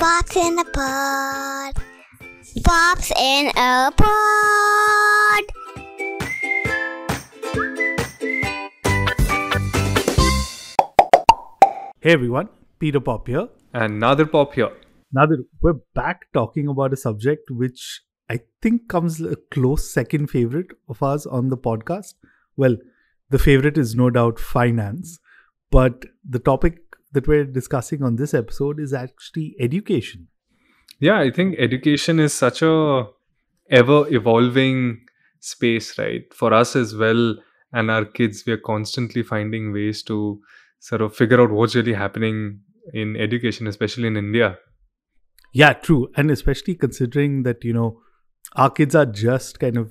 Pops in a pod. Pops in a pod. Hey everyone, Peter Pop here. And Nadir Pop here. Nadir, we're back talking about a subject which I think comes a close second favorite of ours on the podcast. Well, the favorite is no doubt finance, but the topic that we're discussing on this episode is actually education. Yeah, I think education is such a ever evolving space, right? For us as well and our kids, we are constantly finding ways to sort of figure out what's really happening in education, especially in India. Yeah, true. And especially considering that, our kids are just kind of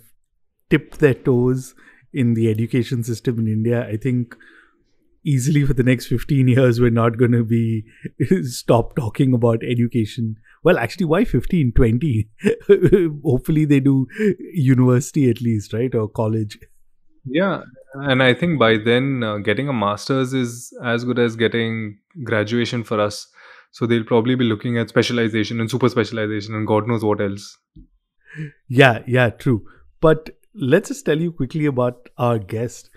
tipped their toes in the education system in India. I think easily for the next 15 years, we're not going to be stop talking about education. Well, actually, why 15, 20? Hopefully they do university at least, right? Or college. Yeah, and I think by then getting a master's is as good as getting graduation for us. So they'll probably be looking at specialization and super specialization and God knows what else. Yeah, true. But let's just tell you quickly about our guest.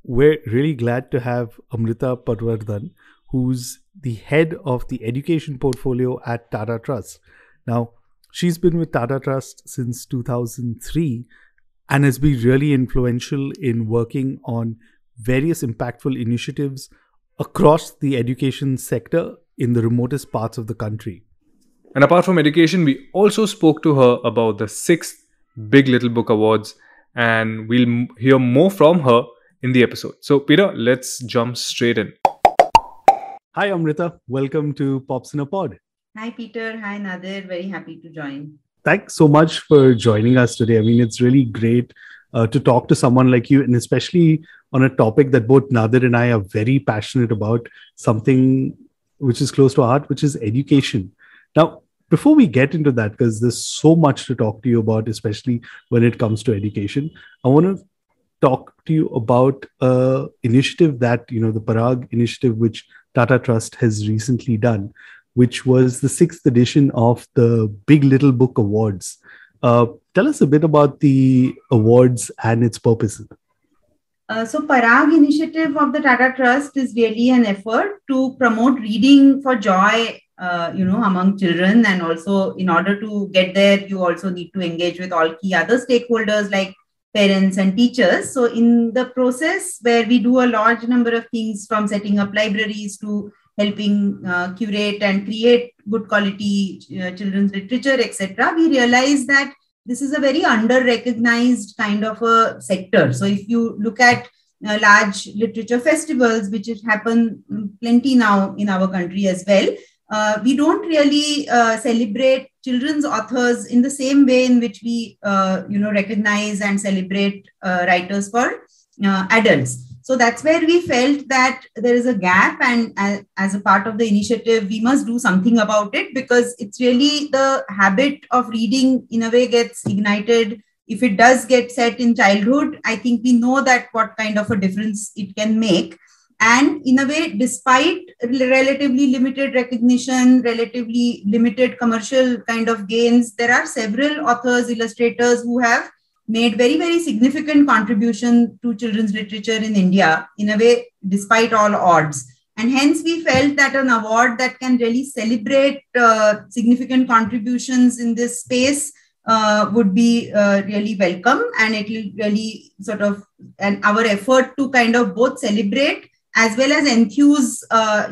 We're really glad to have Amrita Patwardhan, who's the head of the education portfolio at Tata Trust. Now, she's been with Tata Trust since 2003 and has been really influential in working on various impactful initiatives across the education sector in the remotest parts of the country. And apart from education, we also spoke to her about the 6th Big Little Book Awards, and we'll hear more from her in the episode. So, Peter, let's jump straight in. Hi, Amrita. Welcome to popsinapod. Hi, Peter. Hi, Nadir. Very happy to join. Thanks so much for joining us today. I mean, it's really great to talk to someone like you, and especially on a topic that both Nadir and I are very passionate about, something which is close to our heart, which is education. Now, before we get into that, because there's so much to talk to you about, especially when it comes to education, I want to talk to you about an initiative that, the Parag initiative, which Tata Trust has recently done, which was the 6th edition of the Big Little Book Awards. Tell us a bit about the awards and its purposes. So Parag initiative of the Tata Trust is really an effort to promote reading for joy, among children. And also in order to get there, you also need to engage with all key other stakeholders like parents and teachers. So in the process where we do a large number of things, from setting up libraries to helping curate and create good quality children's literature, etc., we realize that this is a very under-recognized kind of a sector. So if you look at large literature festivals, which happen plenty now in our country as well, we don't really celebrate children's authors in the same way in which we, recognize and celebrate writers for adults. So that's where we felt that there is a gap, and as a part of the initiative, we must do something about it, because it's really the habit of reading in a way gets ignited. If it does get set in childhood, I think we know that what kind of a difference it can make. And in a way, despite relatively limited recognition, relatively limited commercial kind of gains, there are several authors, illustrators who have made very, very significant contribution to children's literature in India, in a way, despite all odds. And hence, we felt that an award that can really celebrate significant contributions in this space would be really welcome. And it will really sort of, and our effort to kind of both celebrate as well as enthuse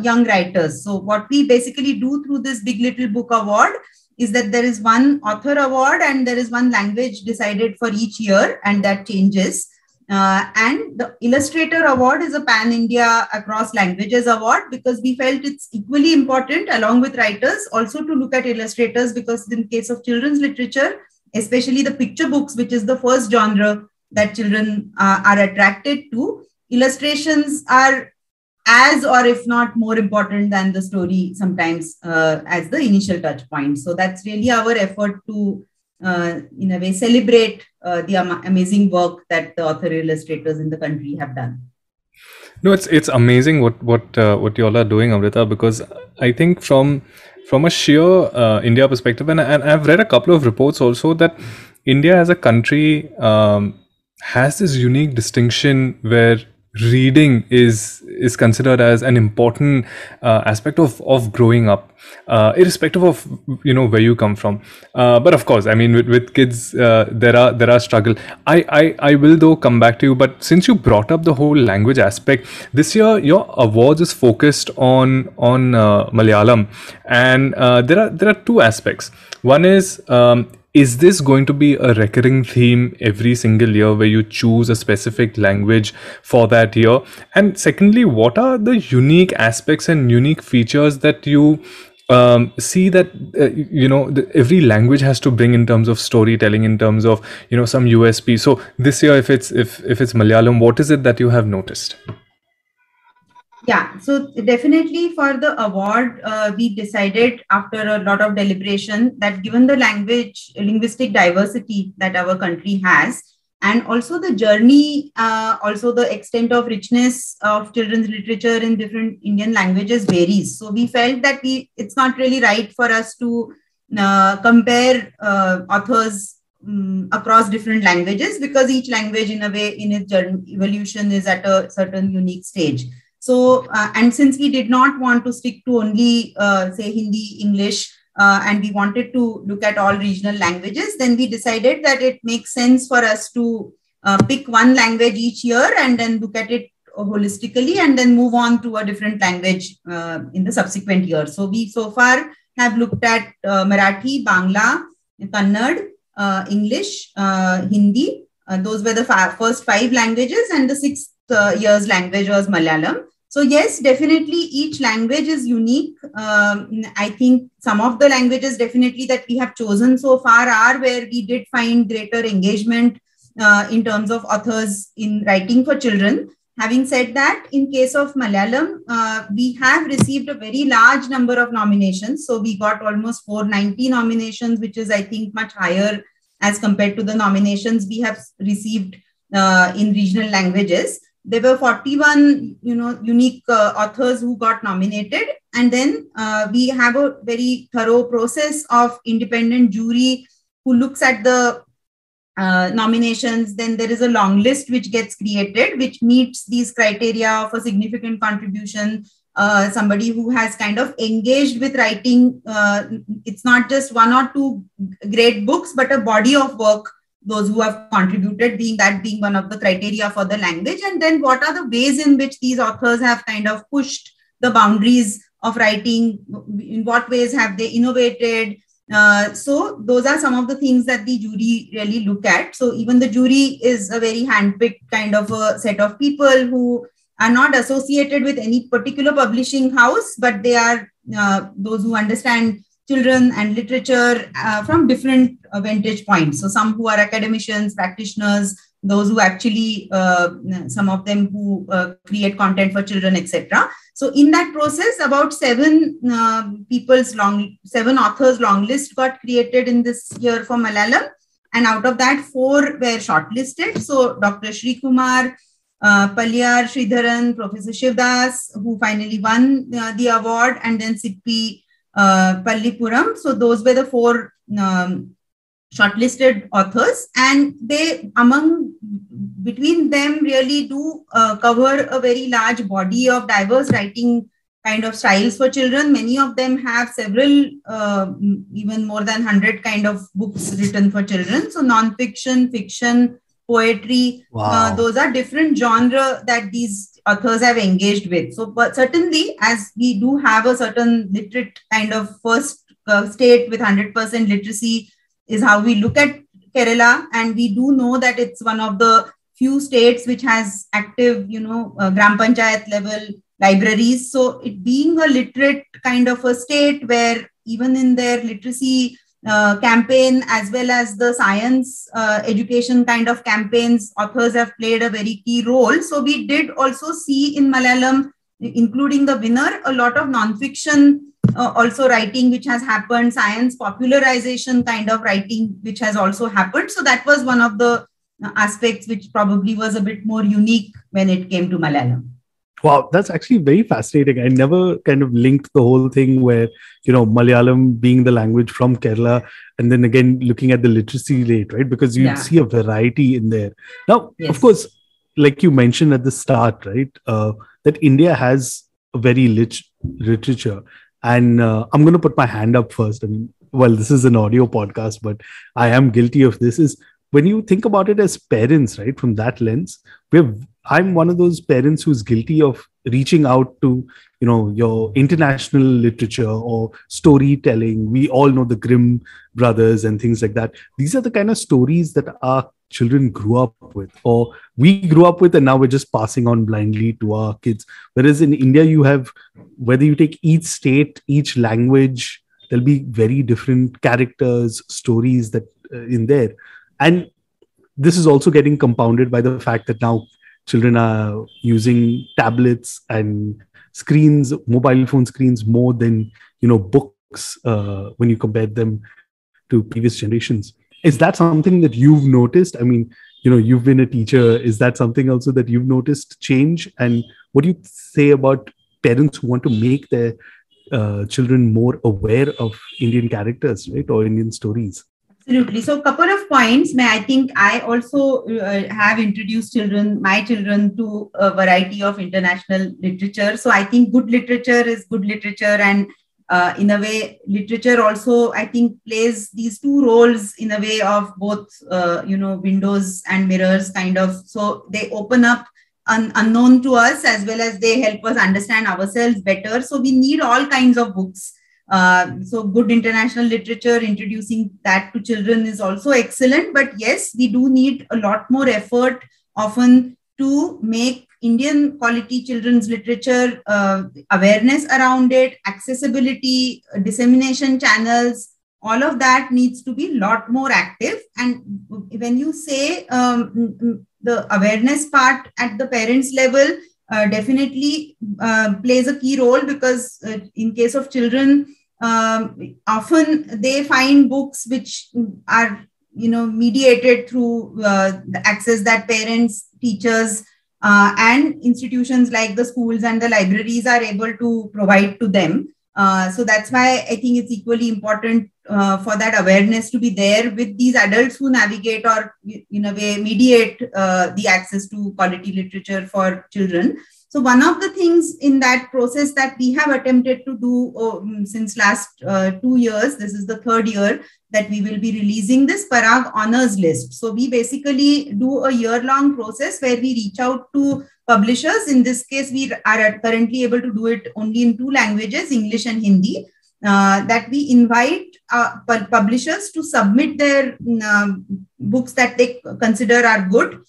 young writers. So what we basically do through this Big Little Book Award is that there is one author award and there is one language decided for each year, and that changes. And the illustrator award is a pan-India across languages award, because we felt it's equally important, along with writers, also to look at illustrators, because in case of children's literature, especially the picture books, which is the first genre that children are attracted to, illustrations are as, or if not more important than the story sometimes as the initial touch point. So that's really our effort to, in a way, celebrate the amazing work that the author illustrators in the country have done. No, it's amazing what you all are doing, Amrita, because I think from a sheer India perspective, and I've read a couple of reports also that India as a country has this unique distinction where reading is considered as an important aspect of growing up, irrespective of where you come from. But of course, I mean, with kids, there are struggle. I will though come back to you, but since you brought up the whole language aspect, this year your awards is focused on Malayalam, and there are two aspects. One is this going to be a recurring theme every single year where you choose a specific language for that year? And secondly, what are the unique aspects and unique features that you see that every language has to bring in terms of storytelling, in terms of some USP? So this year, if it's Malayalam, what is it that you have noticed? Yeah, so definitely for the award, we decided after a lot of deliberation that given the linguistic diversity that our country has, and also the journey, also the extent of richness of children's literature in different Indian languages varies. So we felt that it's not really right for us to compare authors across different languages, because each language in a way in its journey evolution is at a certain unique stage. So, and since we did not want to stick to only, say, Hindi, English, and we wanted to look at all regional languages, then we decided that it makes sense for us to pick one language each year and then look at it holistically and then move on to a different language in the subsequent year. So we so far have looked at Marathi, Bangla, Kannada, English, Hindi. Those were the first 5 languages, and the 6th year's language was Malayalam. So yes, definitely each language is unique. I think some of the languages definitely that we have chosen so far are where we did find greater engagement in terms of authors in writing for children. Having said that, in case of Malayalam, we have received a very large number of nominations. So we got almost 490 nominations, which is, I think, much higher as compared to the nominations we have received in regional languages. There were 41, unique authors who got nominated. And then we have a very thorough process of independent jury who looks at the nominations. Then there is a long list which gets created, which meets these criteria of a significant contribution, somebody who has kind of engaged with writing. It's not just 1 or 2 great books, but a body of work, those who have contributed, being one of the criteria for the language. And then what are the ways in which these authors have kind of pushed the boundaries of writing? In what ways have they innovated? So those are some of the things that the jury really look at. So even the jury is a very handpicked kind of a set of people who are not associated with any particular publishing house, but they are those who understand children and literature from different vantage points. So some who are academicians, practitioners, those who actually, some of them who create content for children, etc. So in that process, about 7 authors long list got created in this year for Malayalam. And out of that, 4 were shortlisted. So Dr. Shri Kumar, Palyar Sridharan, Professor Shivdas, who finally won the award, and then Sippi Pallipuram. So those were the 4 shortlisted authors, and they between them really do cover a very large body of diverse writing kind of styles for children. Many of them have several, even more than 100 kind of books written for children. So non-fiction, fiction, poetry, Wow. Those are different genre that these authors have engaged with. So, but certainly, as we do have a certain literate kind of first state with 100% literacy is how we look at Kerala, and we do know that it's one of the few states which has active, Gram Panchayat level libraries. So it being a literate kind of a state where even in their literacy campaign as well as the science education kind of campaigns, authors have played a very key role. So we did also see in Malayalam, including the winner, a lot of non-fiction also writing which has happened, science popularization kind of writing which has also happened. So that was one of the aspects which probably was a bit more unique when it came to Malayalam. Wow, that's actually very fascinating. I never kind of linked the whole thing where, Malayalam being the language from Kerala, and then again looking at the literacy rate, right? Because you'd see a variety in there. Now, of course, like you mentioned at the start, right, that India has a very rich literature. And I'm going to put my hand up first. I mean, well, this is an audio podcast, but I am guilty of this. Is when you think about it as parents, right, from that lens, I'm one of those parents who's guilty of reaching out to, your international literature or storytelling. We all know the Grimm brothers and things like that. These are the kind of stories that our children grew up with, or we grew up with, and now we're just passing on blindly to our kids. Whereas in India, you have, whether you take each state, each language, there'll be very different characters, stories that in there. And this is also getting compounded by the fact that now children are using tablets and screens, mobile phone screens, more than books when you compare them to previous generations. Is that something that you've noticed? I mean, you've been a teacher. Is that something also that you've noticed change? And what do you say about parents who want to make their children more aware of Indian characters, right, or Indian stories? Absolutely. So a couple of points. I think I also have introduced my children to a variety of international literature. So I think good literature is good literature. And in a way, literature also, I think, plays these two roles in a way of both, windows and mirrors kind of. So they open up unknown to us, as well as they help us understand ourselves better. So we need all kinds of books. So good international literature, introducing that to children is also excellent. But yes, we do need a lot more effort often to make Indian quality children's literature, awareness around it, accessibility, dissemination channels, all of that needs to be a lot more active. And when you say the awareness part at the parents' level, definitely plays a key role, because in case of children, often they find books which are mediated through the access that parents, teachers, and institutions like the schools and the libraries are able to provide to them. So that's why I think it's equally important for that awareness to be there with these adults who navigate or in a way mediate the access to quality literature for children. So one of the things in that process that we have attempted to do since last 2 years, this is the third year that we will be releasing this Parag Honors List. So we basically do a year-long process where we reach out to publishers. In this case, we are currently able to do it only in 2 languages, English and Hindi, that we invite publishers to submit their books that they consider are good.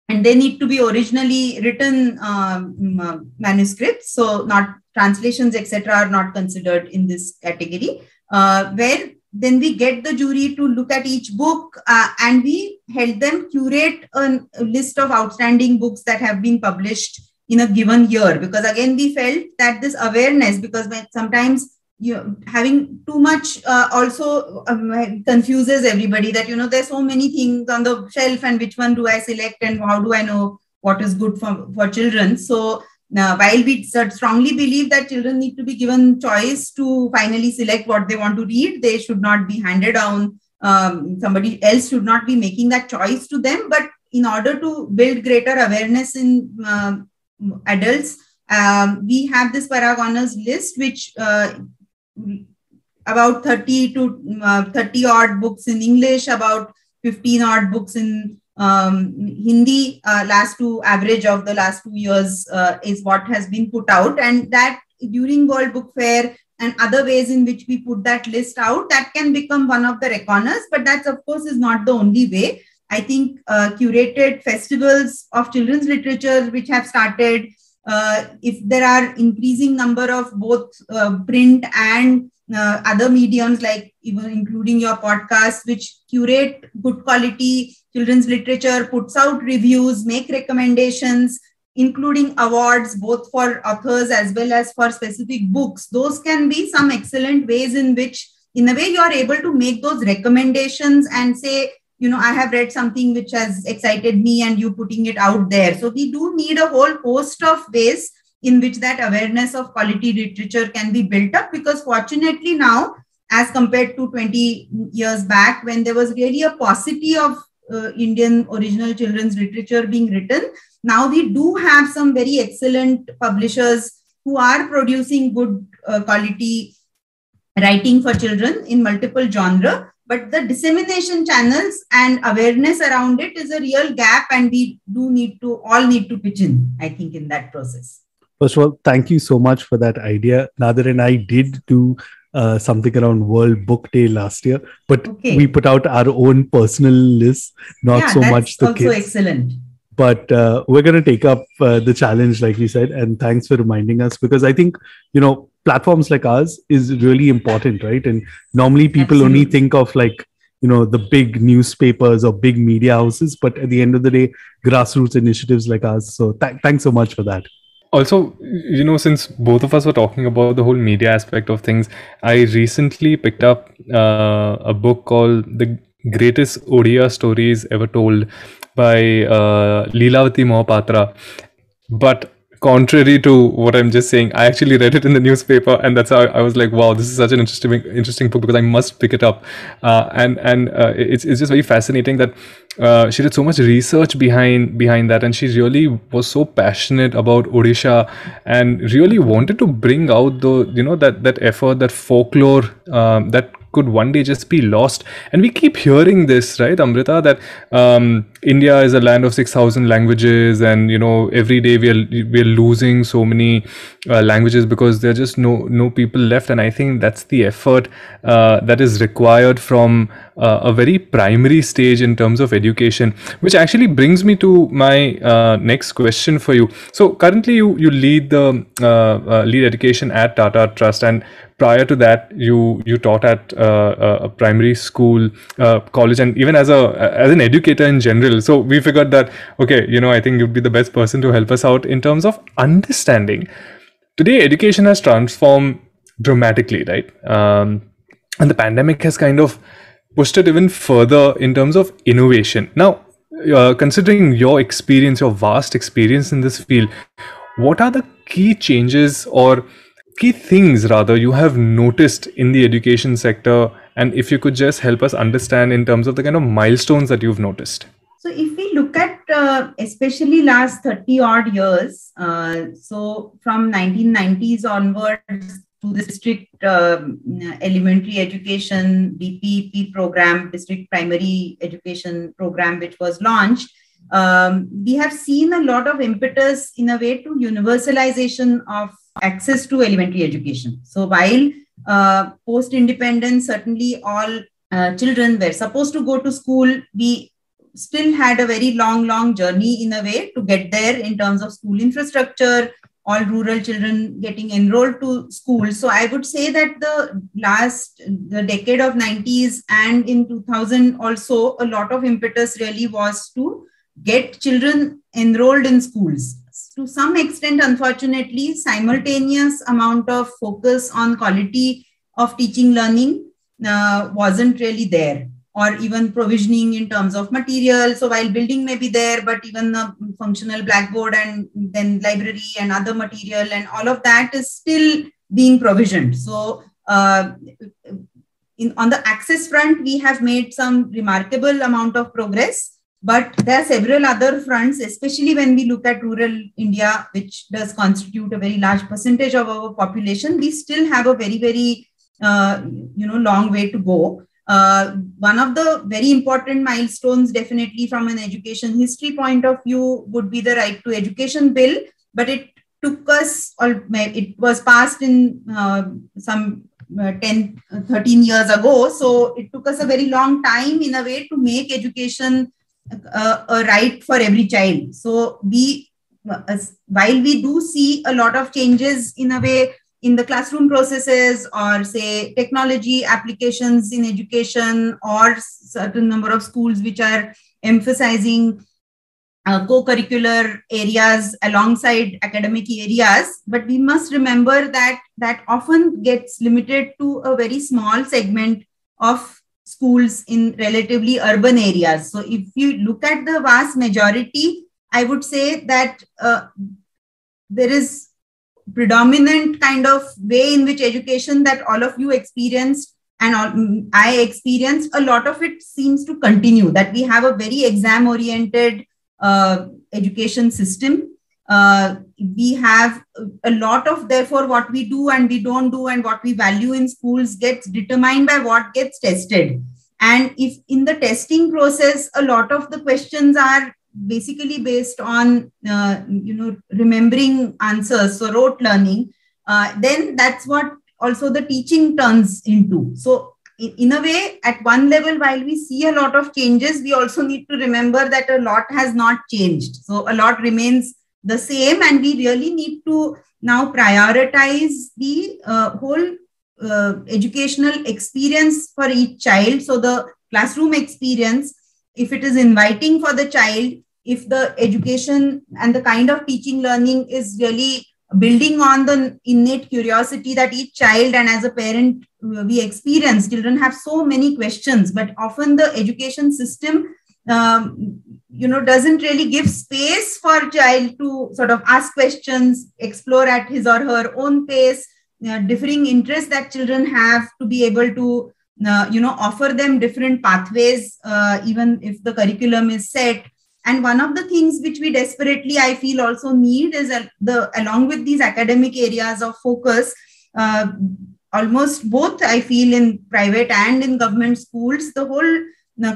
And they need to be originally written manuscripts. So not translations, etc., are not considered in this category, where then we get the jury to look at each book and we help them curate a list of outstanding books that have been published in a given year. Because again, we felt that this awareness, because sometimes having too much also confuses everybody, that there's so many things on the shelf and which one do I select and how do I know what is good for children. So while we strongly believe that children need to be given choice to finally select what they want to read, they should not be handed down. Somebody else should not be making that choice to them. But in order to build greater awareness in adults, we have this Parag Honors List, which about 30 odd books in English, about 15 odd books in Hindi, average of the last 2 years is what has been put out. And that during World Book Fair and other ways in which we put that list out, that can become one of the reckoners. But that, of course, is not the only way. I think curated festivals of children's literature which have started, if there are increasing number of both print and other mediums, like even including your podcast, which curate good quality children's literature, puts out reviews, make recommendations, including awards, both for authors as well as for specific books. Those can be some excellent ways in which, in a way, you are able to make those recommendations and say, I have read something which has excited me and you putting it out there. So we do need a whole host of ways in which that awareness of quality literature can be built up, because fortunately now, as compared to 20 years back, when there was really a paucity of Indian original children's literature being written, now we do have some very excellent publishers who are producing good quality writing for children in multiple genres. But the dissemination channels and awareness around it is a real gap, and we do need to pitch in, I think, in that process. First of all, thank you so much for that idea. Nadir and I did do something around World Book Day last year, but we put out our own personal list, not so much the kids. Also excellent. But we're going to take up the challenge, like you said, and thanks for reminding us, because I think, platforms like ours is really important, right? And normally people only think of like, the big newspapers or big media houses, but at the end of the day, grassroots initiatives like ours. So thanks so much for that. Also, since both of us were talking about the whole media aspect of things, I recently picked up a book called The Greatest Odia Stories Ever Told by Leelavati Mohapatra. But contrary to what I'm just saying, I actually read it in the newspaper, and that's how I was like, wow, this is such an interesting book, because I must pick it up. And it's just very fascinating that she did so much research behind that, and she really was so passionate about Odisha and really wanted to bring out that effort, that folklore that could one day just be lost. And we keep hearing this, right, Amrita, that India is a land of 6,000 languages, and every day we are losing so many languages because there are just no people left. And I think that's the effort that is required from a very primary stage in terms of education, which actually brings me to my next question for you. So currently you lead the lead education at Tata Trust, and prior to that you taught at a primary school, college, and even as an educator in general. So we figured that, okay, I think you'd be the best person to help us out in terms of understanding. Today education has transformed dramatically, right? And the pandemic has kind of pushed it even further in terms of innovation. Now, considering your experience, your vast experience in this field, what are the key changes or key things rather you have noticed in the education sector? And if you could just help us understand in terms of the kind of milestones that you've noticed. So if we look at especially last 30 odd years, so from 1990s onwards, to the district elementary education DPP program, district primary education program, which was launched, we have seen a lot of impetus in a way to universalization of access to elementary education. So while post-independence, certainly all children were supposed to go to school, we still had a very long journey in a way to get there in terms of school infrastructure, all rural children getting enrolled to school. So I would say that the decade of 90s and in 2000 also, a lot of impetus really was to get children enrolled in schools. To some extent, unfortunately, simultaneous amount of focus on quality of teaching learning wasn't really there, or even provisioning in terms of material. So while building may be there, but even the functional blackboard and then library and other material and all of that is still being provisioned. So on the access front, we have made some remarkable amount of progress, but there are several other fronts, especially when we look at rural India, which does constitute a very large percentage of our population. We still have a very long way to go. One of the very important milestones, definitely from an education history point of view, would be the Right to Education Bill, but it took us, or it was passed in some 10, 13 years ago. So it took us a very long time in a way to make education a right for every child. So while we do see a lot of changes in a way in the classroom processes, or say technology applications in education, or certain number of schools which are emphasizing co-curricular areas alongside academic areas, but we must remember that often gets limited to a very small segment of schools in relatively urban areas. So if you look at the vast majority, I would say that there is predominant kind of way in which education that all of you experienced and I experienced, a lot of it seems to continue, that we have a very exam oriented education system. We have a lot of, therefore, what we do and we don't do and what we value in schools gets determined by what gets tested. And if in the testing process, a lot of the questions are basically based on, remembering answers, so rote learning, then that's what also the teaching turns into. So in a way, at one level, while we see a lot of changes, we also need to remember that a lot has not changed. So a lot remains the same, and we really need to now prioritize the whole educational experience for each child. So the classroom experience, if it is inviting for the child, if the education and the kind of teaching learning is really building on the innate curiosity that each child, and as a parent we experience, children have so many questions, but often the education system doesn't really give space for child to sort of ask questions, explore at his or her own pace, differing interests that children have, to be able to offer them different pathways, even if the curriculum is set. And one of the things which we desperately, I feel, also need is along with these academic areas of focus, almost both, I feel, in private and in government schools, the whole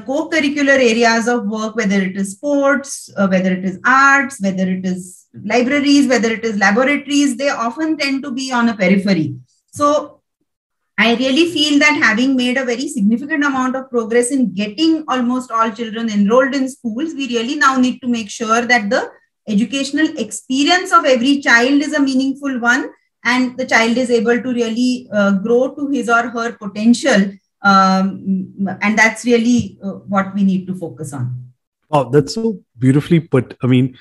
co-curricular areas of work, whether it is sports, whether it is arts, whether it is libraries, whether it is laboratories, they often tend to be on a periphery. So I really feel that having made a very significant amount of progress in getting almost all children enrolled in schools, we really now need to make sure that the educational experience of every child is a meaningful one, and the child is able to really grow to his or her potential. And that's really what we need to focus on. Oh, that's so beautifully put. I mean,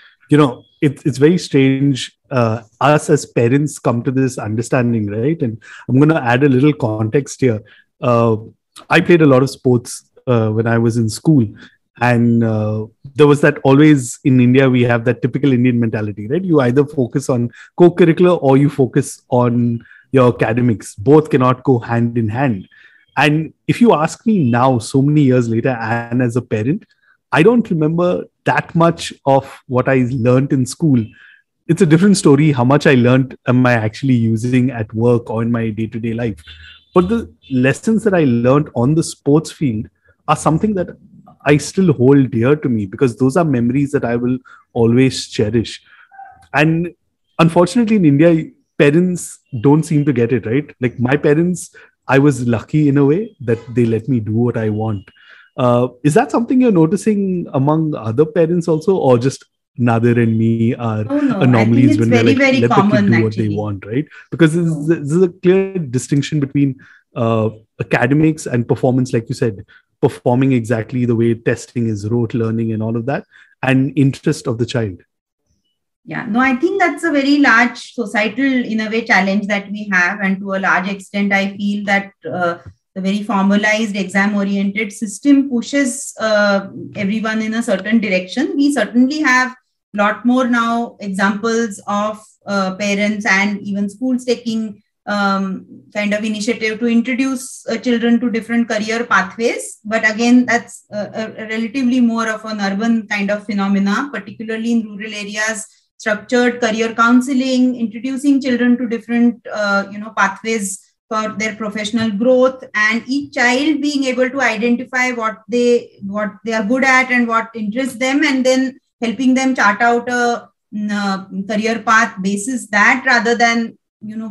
it's very strange. Us as parents come to this understanding, right? And I'm going to add a little context here. I played a lot of sports when I was in school. And there was that always in India, we have that typical Indian mentality, right? You either focus on co-curricular or you focus on your academics. Both cannot go hand in hand. And if you ask me now, so many years later, and as a parent, I don't remember that much of what I learned in school. It's a different story. How much I learned am I actually using at work or in my day-to-day life? But the lessons that I learned on the sports field are something that I still hold dear to me, because those are memories that I will always cherish. And unfortunately, in India, parents don't seem to get it, right? Like my parents, I was lucky in a way that they let me do what I want. Is that something you're noticing among other parents also, or just Nadir and me are anomalies when very, we're like, very let common, the kid do what actually. they want, right? Because this is a clear distinction between academics and performance, like you said, performing exactly the way testing is, rote learning and all of that, and interest of the child. Yeah, no, I think that's a very large societal, in a way, challenge that we have. And to a large extent, I feel that the very formalized exam-oriented system pushes everyone in a certain direction. We certainly have a lot more now examples of parents and even schools taking kind of initiative to introduce children to different career pathways. But again, that's a relatively more of an urban kind of phenomena, particularly in rural areas. Structured career counseling, introducing children to different pathways for their professional growth, and each child being able to identify what they are good at and what interests them, and then helping them chart out a career path basis that, rather than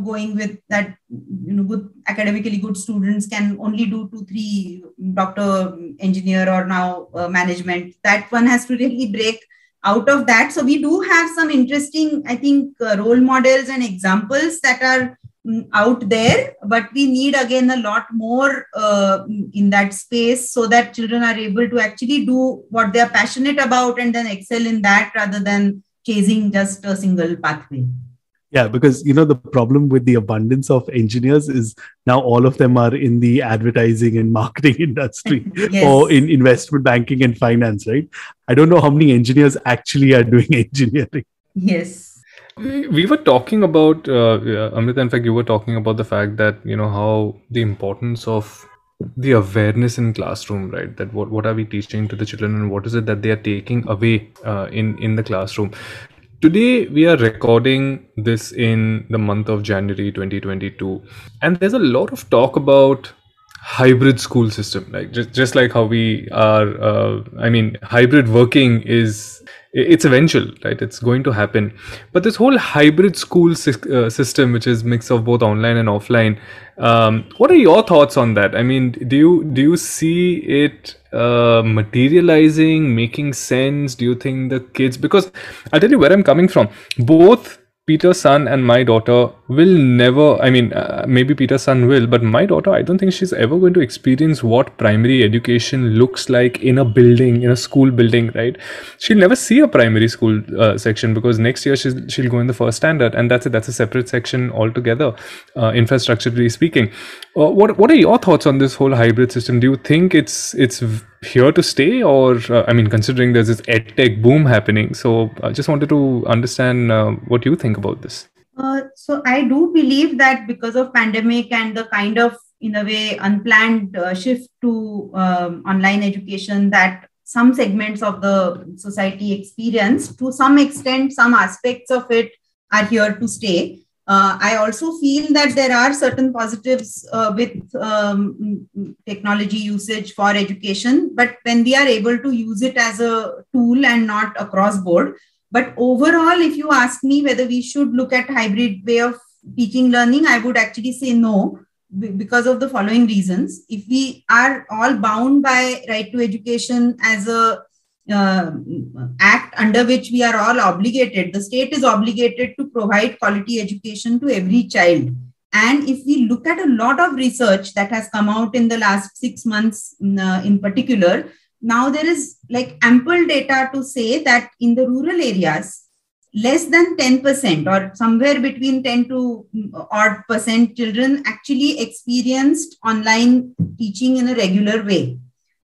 going with that good academically good students can only do 2-3 doctor, engineer, or now management. That one has to really break out of that. So we do have some interesting, I think, role models and examples that are out there, but we need again a lot more in that space, so that children are able to actually do what they are passionate about and then excel in that, rather than chasing just a single pathway. Yeah, because the problem with the abundance of engineers is now all of them are in the advertising and marketing industry or Yes. in investment banking and finance, right? I don't know how many engineers actually are doing engineering. Yes. We were talking about Amrita. In fact, you were talking about the fact that how the importance of the awareness in classroom, right? That what are we teaching to the children, and what is it that they are taking away in the classroom. Today we are recording this in the month of January 2022, and there's a lot of talk about hybrid school system, like just like how we are. I mean, hybrid working it's eventual, right? It's going to happen. But this whole hybrid school system, which is mix of both online and offline, what are your thoughts on that? I mean, do you see it materializing, making sense? Do you think the kids, because I'll tell you where I'm coming from. Both Peter's son and my daughter will never, I mean, maybe Peter's son will, but my daughter, I don't think she's ever going to experience what primary education looks like in a building, in a school building, right? She'll never see a primary school section, because next year she'll go in the first standard, and that's it. That's a separate section altogether, infrastructurally speaking. What are your thoughts on this whole hybrid system? Do you think it's here to stay, or I mean, considering there's this edtech boom happening, so I just wanted to understand what you think about this. So I do believe that because of pandemic and the kind of, in a way, unplanned shift to online education that some segments of the society experience, to some extent, some aspects of it are here to stay. I also feel that there are certain positives with technology usage for education, but when we are able to use it as a tool and not across board. But overall, if you ask me whether we should look at hybrid way of teaching learning, I would actually say no, because of the following reasons. If we are all bound by right to education as a act under which we are all obligated, the state is obligated to provide quality education to every child. And if we look at a lot of research that has come out in the last 6 months in particular, now there is like ample data to say that in the rural areas, less than 10% or somewhere between 10 to odd percent children actually experienced online teaching in a regular way.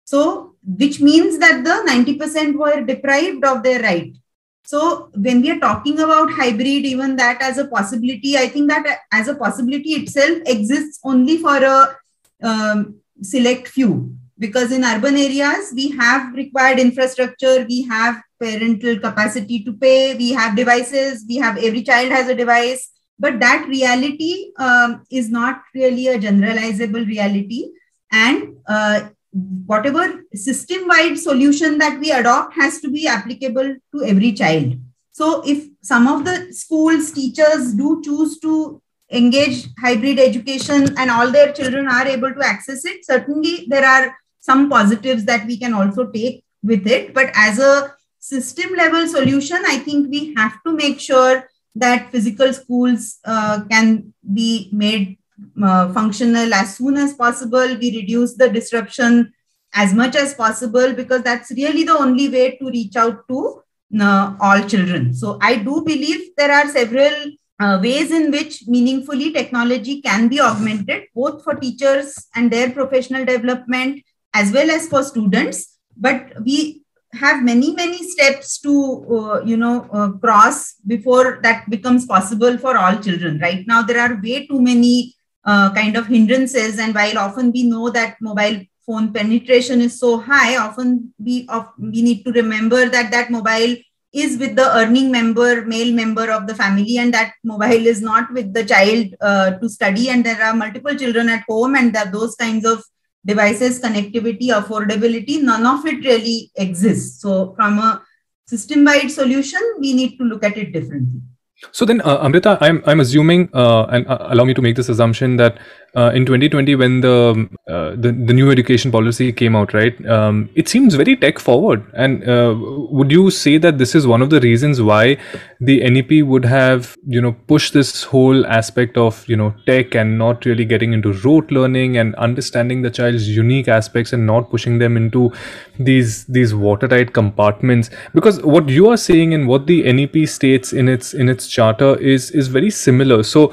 So, which means that the 90% were deprived of their right. So when we are talking about hybrid, even that as a possibility, I think that as a possibility itself exists only for a select few. Because in urban areas, we have required infrastructure, we have parental capacity to pay, we have devices, every child has a device, but that reality is not really a generalizable reality. And whatever system-wide solution that we adopt has to be applicable to every child. So if some of the schools, teachers do choose to engage hybrid education and all their children are able to access it, certainly there are some positives that we can also take with it. But as a system level solution, I think we have to make sure that physical schools can be made functional as soon as possible. We reduce the disruption as much as possible, because that's really the only way to reach out to all children. So I do believe there are several ways in which meaningfully technology can be augmented, both for teachers and their professional development, as well as for students. But we have many steps to cross before that becomes possible for all children. Right now there are way too many kind of hindrances, and while often we know that mobile phone penetration is so high, often we need to remember that mobile is with the earning male member of the family, and that mobile is not with the child to study, and there are multiple children at home, and that those kinds of devices, connectivity, affordability, none of it really exists. So from a system-wide solution, we need to look at it differently. So then, Amrita, I'm assuming, and allow me to make this assumption, that in 2020 when the new education policy came out, right? It seems very tech forward. And would you say that this is one of the reasons why the NEP would have, pushed this whole aspect of, tech and not really getting into rote learning and understanding the child's unique aspects and not pushing them into these watertight compartments? Because what you are saying and what the NEP states in its charter is very similar. So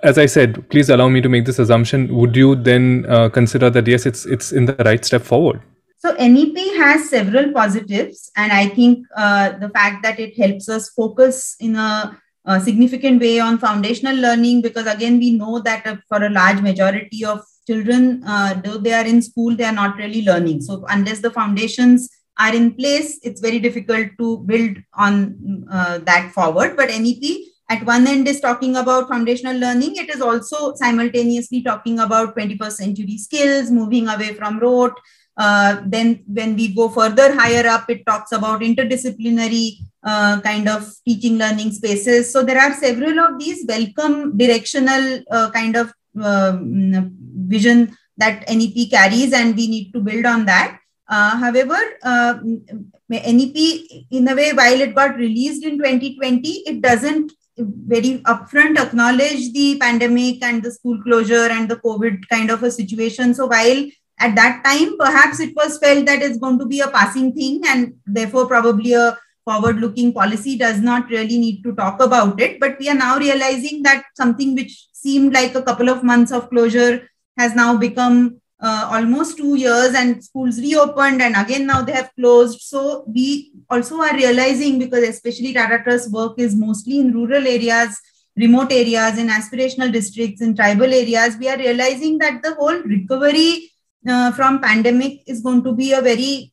as I said, please allow me to make this assumption. Would you then consider that yes, it's in the right step forward? So NEP has several positives, and I think the fact that it helps us focus in a significant way on foundational learning, because again, we know that for a large majority of children, though they are in school, they are not really learning. So unless the foundations are in place, it's very difficult to build on that forward. But NEP at one end is talking about foundational learning. It is also simultaneously talking about 21st century skills, moving away from rote. Then when we go further higher up, it talks about interdisciplinary kind of teaching learning spaces. So there are several of these welcome directional kind of vision that NEP carries, and we need to build on that. However, NEP, in a way, while it got released in 2020, it doesn't very upfront acknowledge the pandemic and the school closure and the COVID kind of a situation. So while at that time, perhaps it was felt that it's going to be a passing thing, and therefore probably a forward-looking policy does not really need to talk about it. But we are now realizing that something which seemed like a couple of months of closure has now become almost 2 years, and schools reopened and again now they have closed. So we also are realizing, because especially Tata Trust work is mostly in rural areas, remote areas, in aspirational districts, in tribal areas, we are realizing that the whole recovery from pandemic is going to be a very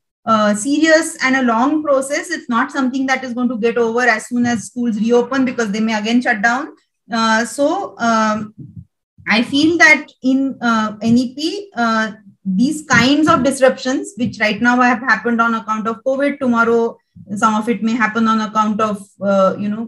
serious and a long process. It's not something that is going to get over as soon as schools reopen, because they may again shut down. So I feel that in NEP, these kinds of disruptions, which right now have happened on account of COVID, tomorrow some of it may happen on account of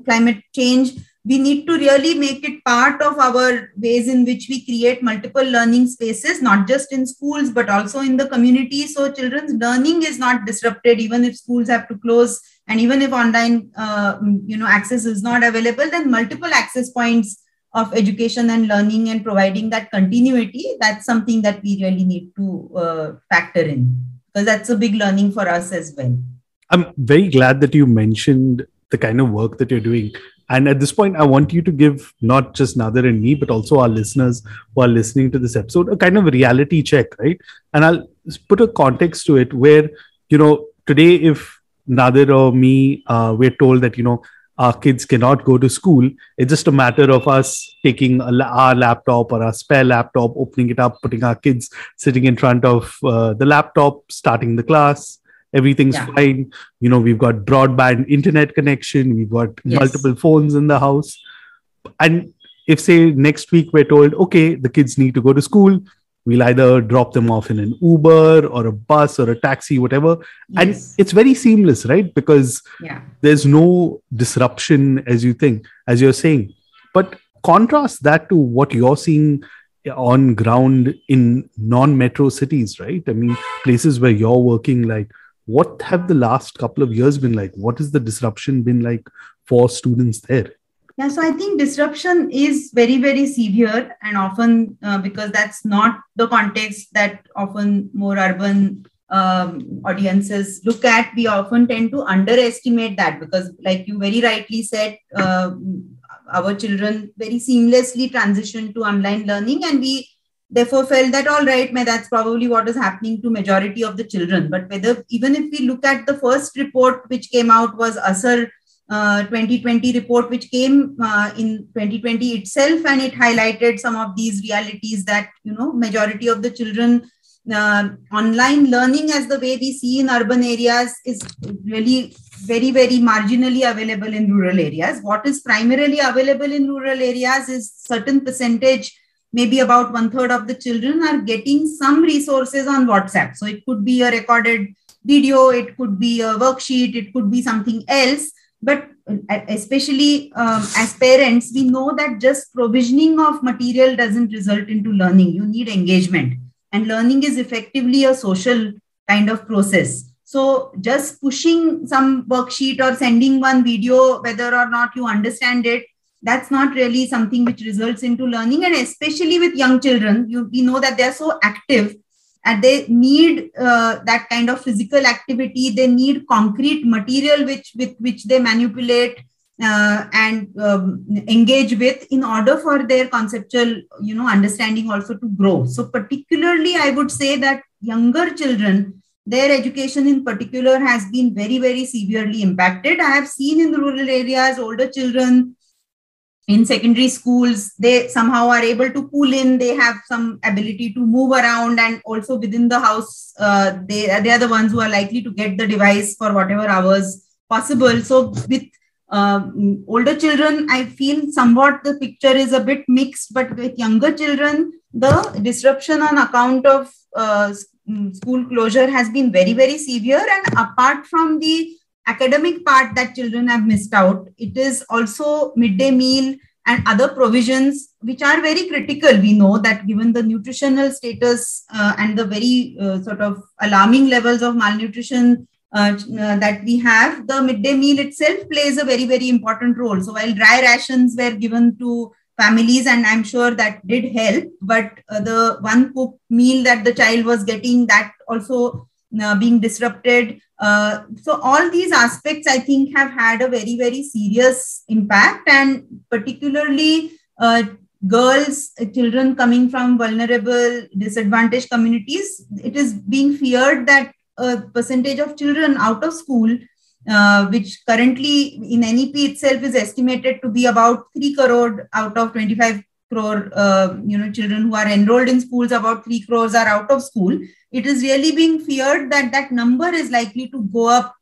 climate change. We need to really make it part of our ways in which we create multiple learning spaces, not just in schools, but also in the community. So children's learning is not disrupted, even if schools have to close, and even if online access is not available, then multiple access points of education and learning and providing that continuity, that's something that we really need to factor in, because that's a big learning for us as well. I'm very glad that you mentioned the kind of work that you're doing. And at this point, I want you to give not just Nadir and me, but also our listeners who are listening to this episode, a kind of reality check, right? And I'll put a context to it where, today, if Nadir or me, we're told that, our kids cannot go to school, it's just a matter of us taking our laptop or our spare laptop, opening it up, putting our kids sitting in front of the laptop, starting the class. Everything's fine. We've got broadband internet connection. We've got multiple phones in the house. And if, say, next week we're told, okay, the kids need to go to school, we'll either drop them off in an Uber or a bus or a taxi, whatever. Yes. And it's very seamless, right? Because there's no disruption as you're saying. But contrast that to what you're seeing on ground in non-metro cities, right? I mean, places where you're working, like, what have the last couple of years been like? What has the disruption been like for students there? Yeah, so I think disruption is very, very severe, and often because that's not the context that often more urban audiences look at, we often tend to underestimate that, because like you very rightly said, our children very seamlessly transition to online learning, and we therefore felt that, all right, that's probably what is happening to majority of the children. But even if we look at the first report which came out was ASAR 2020 report, which came in 2020 itself, and it highlighted some of these realities that, majority of the children online learning as the way we see in urban areas is really very, very marginally available in rural areas. What is primarily available in rural areas is certain percentage, maybe about 1/3 of the children are getting some resources on WhatsApp. So it could be a recorded video, it could be a worksheet, it could be something else. But especially as parents, we know that just provisioning of material doesn't result into learning. You need engagement, and learning is effectively a social kind of process. So just pushing some worksheet or sending one video, whether or not you understand it, that's not really something which results into learning. And especially with young children, we know that they're so active and they need that kind of physical activity. They need concrete material with which they manipulate and engage with in order for their conceptual, understanding also to grow. So particularly, I would say that younger children, their education in particular has been very, very severely impacted. I have seen in the rural areas, older children in secondary schools, they somehow are able to pull in, they have some ability to move around, and also within the house, they are the ones who are likely to get the device for whatever hours possible. So with older children, I feel somewhat the picture is a bit mixed, but with younger children, the disruption on account of school closure has been very, very severe. And apart from the academic part that children have missed out, it is also midday meal and other provisions which are very critical. We know that given the nutritional status and the very sort of alarming levels of malnutrition that we have, the midday meal itself plays a very, very important role. So while dry rations were given to families, and I'm sure that did help, but the one cooked meal that the child was getting, that also being disrupted. So all these aspects, I think, have had a very, very serious impact, and particularly girls, children coming from vulnerable, disadvantaged communities. It is being feared that a percentage of children out of school, which currently in NEP itself is estimated to be about 3 crore out of 25 crore, children who are enrolled in schools, about 3 crores are out of school. It is really being feared that that number is likely to go up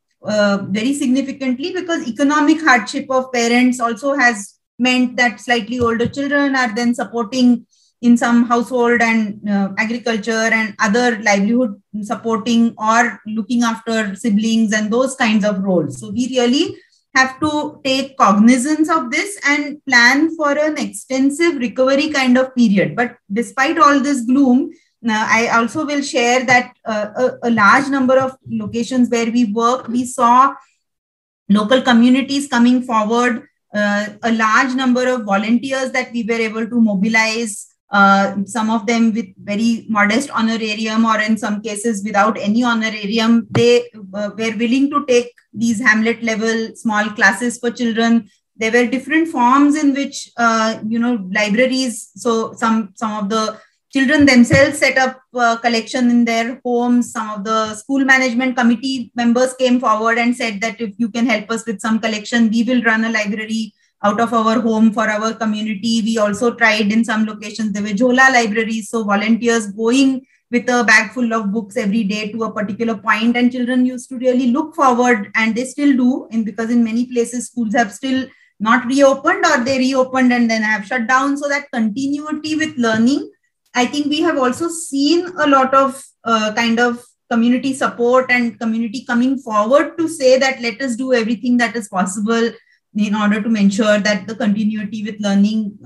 very significantly, because economic hardship of parents also has meant that slightly older children are then supporting in some household and agriculture and other livelihood supporting or looking after siblings and those kinds of roles. So we really have to take cognizance of this and plan for an extensive recovery kind of period. But despite all this gloom, I also will share that a large number of locations where we work, we saw local communities coming forward, a large number of volunteers that we were able to mobilize, some of them with very modest honorarium, or in some cases without any honorarium. They were willing to take these Hamlet level small classes for children. There were different forms in which, libraries. So some of the children themselves set up collection in their homes. Some of the school management committee members came forward and said that if you can help us with some collection, we will run a library out of our home for our community. We also tried in some locations, there were Jhola libraries. So volunteers going with a bag full of books every day to a particular point, and children used to really look forward, and they still do, because in many places schools have still not reopened, or they reopened and then have shut down. So that continuity with learning, I think we have also seen a lot of kind of community support and community coming forward to say that let us do everything that is possible in order to ensure that the continuity with learning,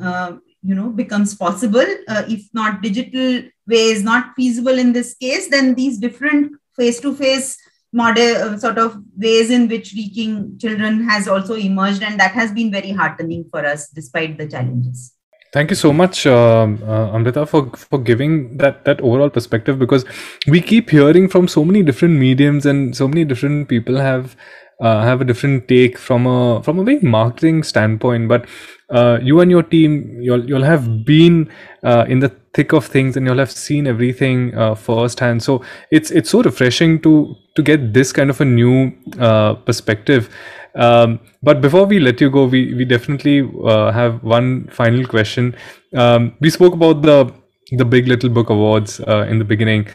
becomes possible. If not digital ways, not feasible in this case, then these different face-to-face model sort of ways in which reaching children has also emerged, and that has been very heartening for us despite the challenges. Thank you so much, Amrita, for giving that overall perspective, because we keep hearing from so many different mediums, and so many different people have a different take from a very marketing standpoint. But you and your team, you'll have been in the thick of things, and you'll have seen everything firsthand. So it's so refreshing to get this kind of a new perspective. But before we let you go, we definitely have one final question. We spoke about the Big Little Book Awards in the beginning.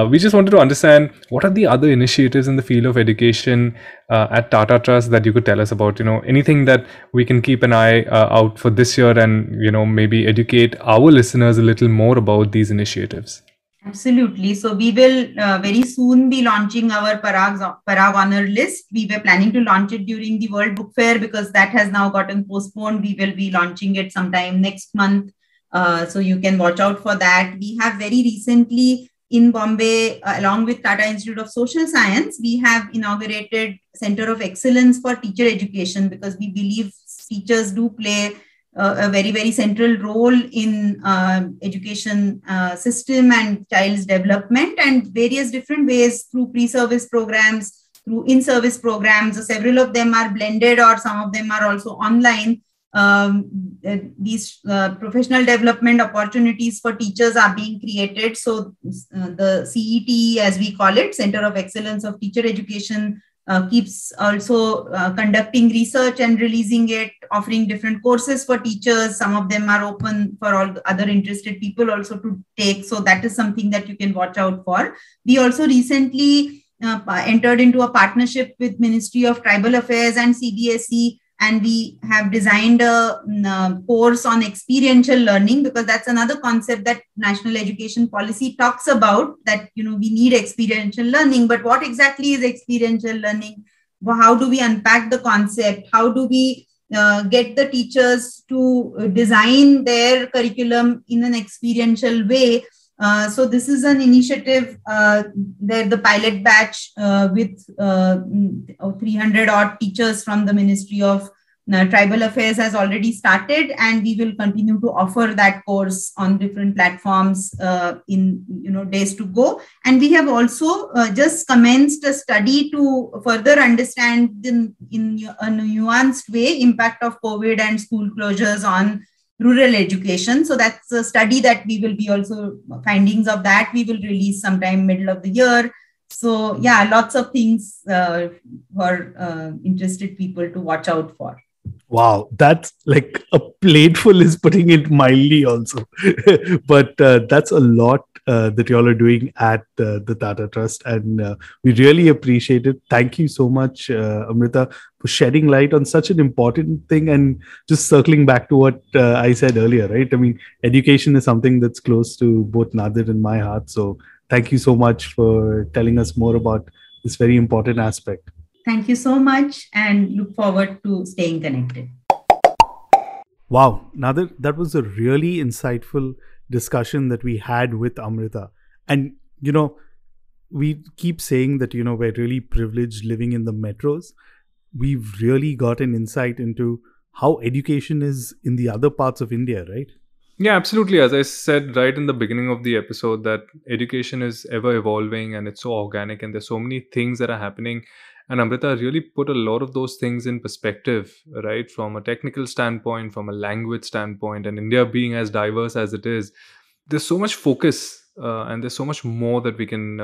We just wanted to understand, what are the other initiatives in the field of education at Tata Trust that you could tell us about? Anything that we can keep an eye out for this year, and maybe educate our listeners a little more about these initiatives. Absolutely. So we will very soon be launching our Parag honor list. We were planning to launch it during the World Book Fair because that has now gotten postponed. We will be launching it sometime next month. So you can watch out for that. We have very recently in Bombay, along with Tata Institute of Social Science, we have inaugurated Center of Excellence for Teacher Education because we believe teachers do play a very, very central role in education system and child's development, and various different ways through pre-service programs, through in-service programs. Several of them are blended or some of them are also online. These professional development opportunities for teachers are being created. So the CET, as we call it, Center of Excellence of Teacher Education, keeps also conducting research and releasing it, offering different courses for teachers. Some of them are open for all other interested people also to take. So that is something that you can watch out for. We also recently entered into a partnership with Ministry of Tribal Affairs and CBSE, and we have designed a course on experiential learning, because that's another concept that National Education Policy talks about, that we need experiential learning. But what exactly is experiential learning? How do we unpack the concept? How do we get the teachers to design their curriculum in an experiential way? So this is an initiative where the pilot batch with 300 odd teachers from the Ministry of Tribal Affairs has already started, and we will continue to offer that course on different platforms in days to go. And we have also just commenced a study to further understand in a nuanced way impact of COVID and school closures on rural education. So that's a study that we will be also, findings of that we will release sometime middle of the year. So yeah, lots of things for interested people to watch out for. Wow, that's like a plateful is putting it mildly also. But that's a lot that y'all are doing at the Tata Trust, and we really appreciate it. Thank you so much, Amrita, for shedding light on such an important thing. And just circling back to what I said earlier, right? I mean, education is something that's close to both Nadir and my heart. So thank you so much for telling us more about this very important aspect. Thank you so much, and look forward to staying connected. Wow, Nadir, that was a really insightful discussion that we had with Amrita. And, we keep saying that, we're really privileged living in the metros. We've really got an insight into how education is in the other parts of India, right? Yeah, absolutely. As I said right in the beginning of the episode, that education is ever evolving and it's so organic, and there's so many things that are happening. And Amrita really put a lot of those things in perspective, right? From a technical standpoint, from a language standpoint, and India being as diverse as it is, there's so much focus and there's so much more that we can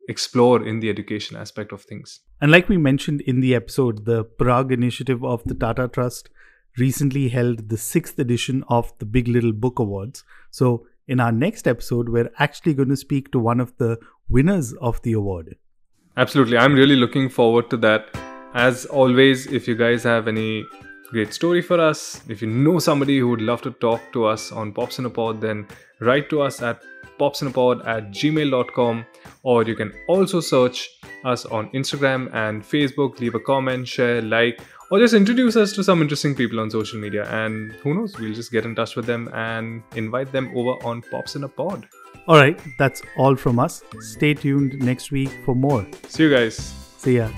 explore in the education aspect of things. And like we mentioned in the episode, the Parag initiative of the Tata Trust recently held the 6th edition of the Big Little Book Awards. So in our next episode, we're actually going to speak to one of the winners of the award. Absolutely. I'm really looking forward to that. As always, if you guys have any great story for us, if you know somebody who would love to talk to us on Popsinapod, then write to us at popsinapod@gmail.com, or you can also search us on Instagram and Facebook, leave a comment, share, like, or just introduce us to some interesting people on social media. And who knows, we'll just get in touch with them and invite them over on Popsinapod. All right, that's all from us. Stay tuned next week for more. See you guys. See ya.